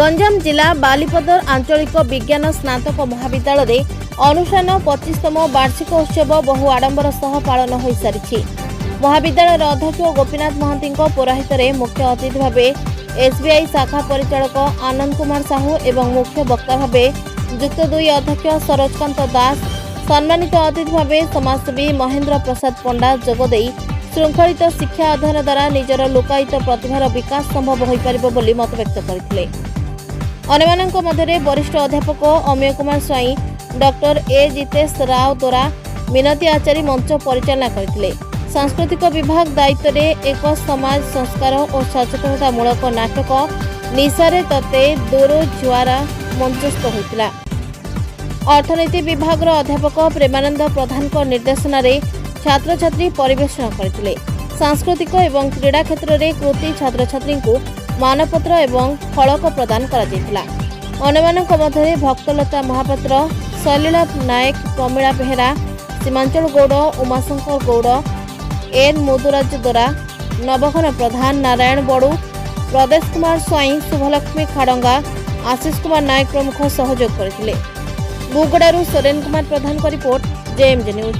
गंजाम जिला बालीपदर आंचलिक विज्ञान स्नातक महाविद्यालय अनुष्ठान 25तम वार्षिक उत्सव बहु आडंबर सह पालन हो सारी। महाविद्यालय अध्यक्ष गोपीनाथ महांती पौराहित मुख्य अतिथि भाव एसबीआई शाखा परिचालक आनंद कुमार साहू एवं मुख्य वक्ता भाव युक्त 2 अध्यक्ष सरोजकांत दास, सम्मानित अतिथि भाव समाजसेवी महेंद्र प्रसाद पंडा जोगदे श्रृंखलित शिक्षा अध्ययन द्वारा निजर लोकायित प्रतिभार विकास संभव हो पार बोली मत व्यक्त करते। अन्यमानक मध्य वरिष्ठ अध्यापक अमेय कुमार स्वाई, डॉक्टर ए जितेश राव द्वारा मिनती आचारी मंच परिचालना करते। सांस्कृतिक विभाग दायित्व में एक समाज संस्कार और सचेतनतामूलक नाटक निशारे तते दोरो जुआरा मंचस्थ होता। अर्थनीति विभाग अध्यापक प्रेमानंद प्रधान निर्देशन में छात्र छात्री परिवेषण करते। सांस्कृतिक एवं क्रीड़ा क्षेत्र में कृति छात्र छात्री को मानपत्र एवं फलक प्रदान करा। अन्यमानक मध्य भक्तलता महापात्र, सलीला नायक, प्रमीला बेहेरा, सीमांचल गौड़, उमाशंकर गौड़, एन मधुराज दोरा, नवघन प्रधान, नारायण बड़ू, प्रदेश कुमार स्वाई, शुभलक्ष्मी खाड़ंगा, आशीष कुमार नायक प्रमुख सहयोग करते। बुगड़ारू सोरेन कुमार प्रधान का रिपोर्ट, जेएमजे न्यूज।